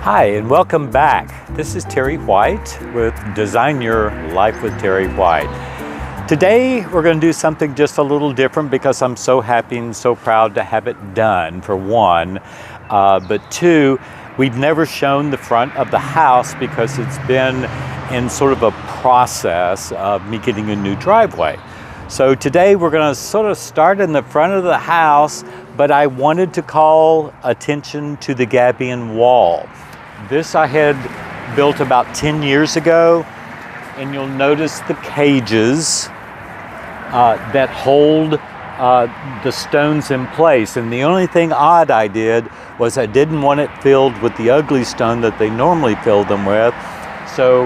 Hi, and welcome back. This is Terry White with Design Your Life with Terry White. Today, we're going to do something just a little different because I'm so happy and so proud to have it done, for one. But two, we've never shown the front of the house because it's been in sort of a process of me getting a new driveway. So today we're going to sort of start in the front of the house, but I wanted to call attention to the Gabion wall. This I had built about 10 years ago, and you'll notice the cages that hold the stones in place. And the only thing odd I did was I didn't want it filled with the ugly stone that they normally fill them with. So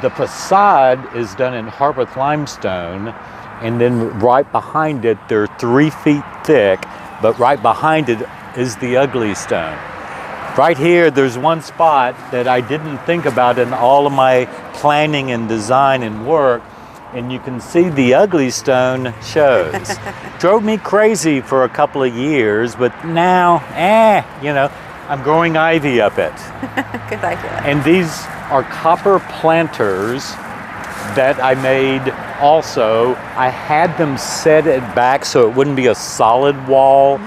the facade is done in Harpeth limestone, and then right behind it, they're 3 feet thick, but right behind it is the ugly stone. Right here, there's one spot that I didn't think about in all of my planning and design and work, and you can see the ugly stone shows. Drove me crazy for a couple of years, but now, I'm growing ivy up it. Good idea. And these are copper planters that I made also. I had them set it back so it wouldn't be a solid wall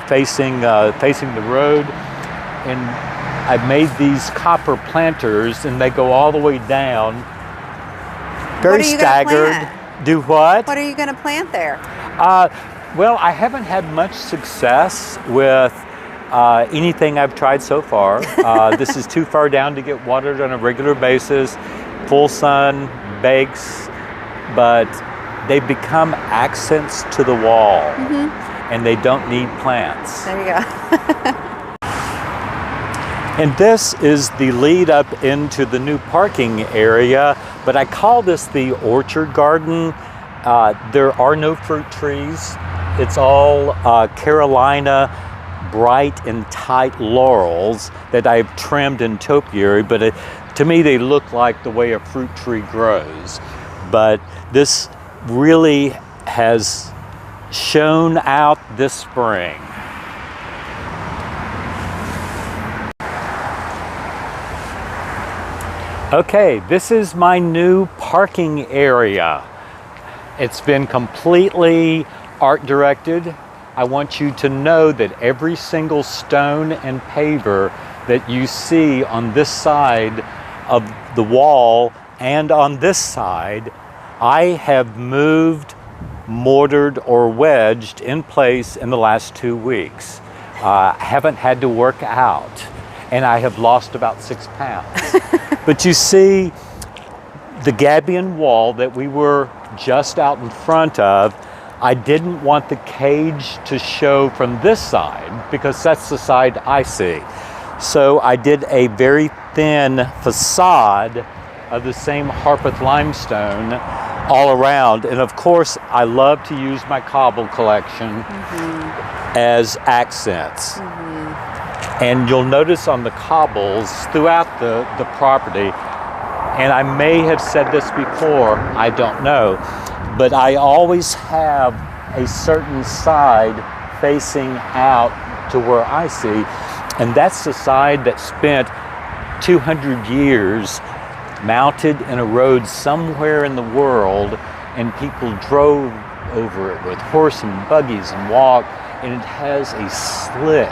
facing the road. And I made these copper planters, and they go all the way down. Very staggered. Do what? What are you going to plant there? Well, I haven't had much success with anything I've tried so far. This is too far down to get watered on a regular basis. Full sun, bakes, but they become accents to the wall, and they don't need plants. There you go. And this is the lead up into the new parking area, but I call this the orchard garden. There are no fruit trees. It's all Carolina bright and tight laurels that I've trimmed in topiary, but to me they look like the way a fruit tree grows. But this really has shown out this spring. Okay, this is my new parking area. It's been completely art directed. I want you to know that every single stone and paver that you see on this side of the wall and on this side, I have moved, mortared, or wedged in place in the last 2 weeks. I haven't had to work out, and I have lost about 6 pounds. But you see, the Gabion wall that we were just out in front of, I didn't want the cage to show from this side because that's the side I see. So I did a very thin facade of the same Harpeth limestone all around. And of course, I love to use my cobble collection as accents. And you'll notice on the cobbles throughout the property, and I may have said this before, I don't know, but I always have a certain side facing out to where I see, and that's the side that spent 200 years mounted in a road somewhere in the world, and people drove over it with horse and buggies and walked, and it has a slick,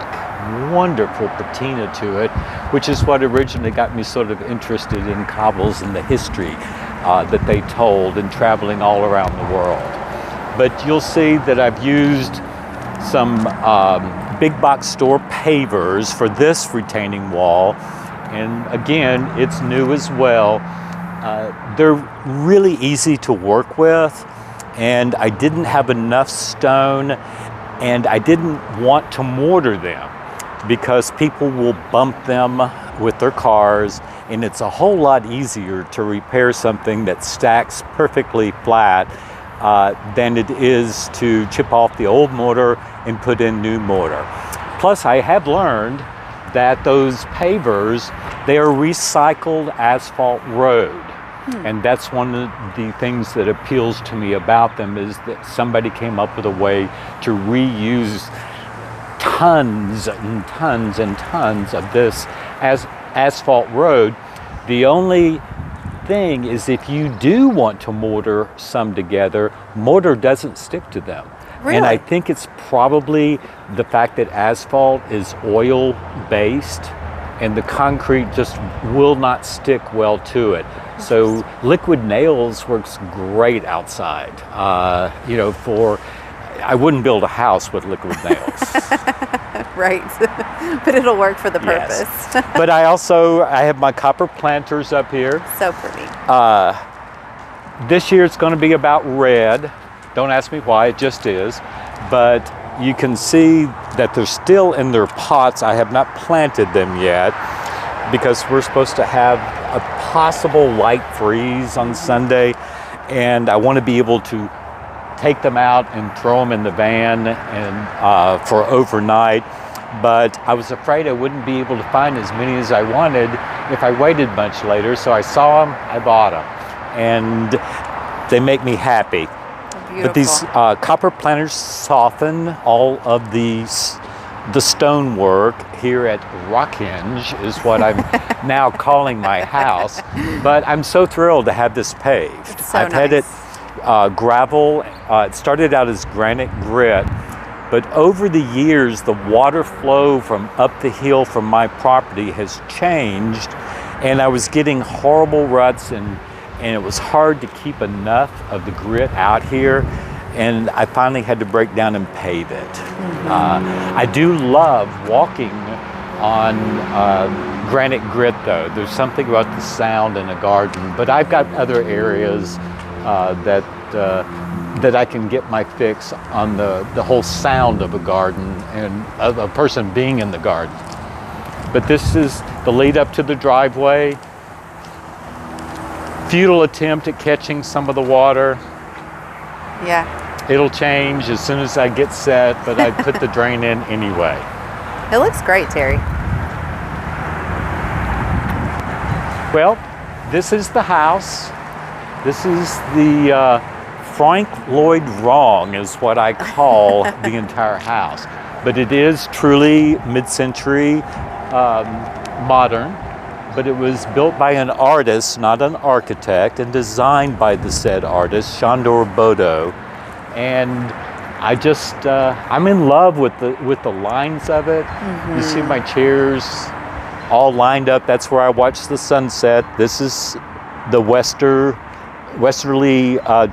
wonderful patina to it, which is what originally got me sort of interested in cobbles and the history that they told and traveling all around the world. But you'll see that I've used some big box store pavers for this retaining wall, and again, it's new as well. They're really easy to work with, and I didn't have enough stone, and I didn't want to mortar them because people will bump them with their cars, and it's a whole lot easier to repair something that stacks perfectly flat than it is to chip off the old mortar and put in new mortar. Plus, I have learned that those pavers, they are recycled asphalt road. And that's one of the things that appeals to me about them, is that somebody came up with a way to reuse tons and tons and tons of this asphalt road. The only thing is, if you do want to mortar some together, mortar doesn't stick to them. Really? And I think it's probably the fact that asphalt is oil based and the concrete just will not stick well to it. So liquid nails works great outside. I wouldn't build a house with liquid nails. Right. But it'll work for the purpose. Yes. But I have my copper planters up here. So pretty. This year it's going to be about red. Don't ask me why, it just is. But you can see that they're still in their pots. I have not planted them yet because we're supposed to have a possible light freeze on Sunday, and I want to be able to take them out and throw them in the van and for overnight. But I was afraid I wouldn't be able to find as many as I wanted if I waited much later. So I saw them, I bought them, and they make me happy. Beautiful. But these copper planters soften all of the stonework here at Henge is what I'm now calling my house. But I'm so thrilled to have this paved. It's so I've nice. had it gravel. It started out as granite grit, but over the years, the water flow from up the hill from my property has changed, and I was getting horrible ruts, and it was hard to keep enough of the grit out here, and I finally had to break down and pave it. I do love walking on granite grit, though. There's something about the sound in a garden, but I've got other areas that I can get my fix on the whole sound of a garden and of a person being in the garden. But this is the lead up to the driveway. Futile attempt at catching some of the water. Yeah. It'll change as soon as I get set, but I put the drain in anyway. It looks great, Terry. Well, this is the house. This is the Frank Lloyd wrong is what I call the entire house. But it is truly mid-century modern. But it was built by an artist, not an architect, and designed by the said artist, Chandor Bodo. And I just, I'm in love with the lines of it. You see my chairs all lined up. That's where I watch the sunset. This is the westerly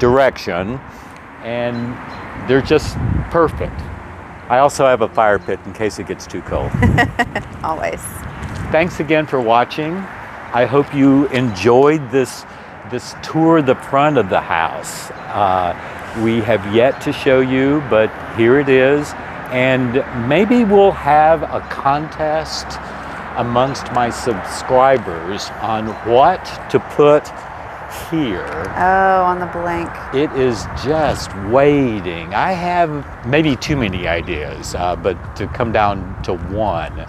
direction, and they're just perfect. I also have a fire pit in case it gets too cold. Always. Thanks again for watching. I hope you enjoyed this tour of the front of the house. We have yet to show you, but here it is. And maybe we'll have a contest amongst my subscribers on what to put here. Oh, on the blank. It is just waiting. I have maybe too many ideas, but to come down to one.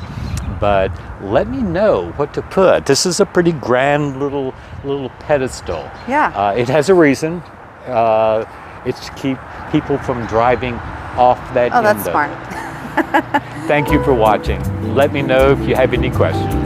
But let me know what to put. This is a pretty grand little pedestal. Yeah. It has a reason. It's to keep people from driving off that Oh, end that's of smart. it. Thank you for watching. Let me know if you have any questions.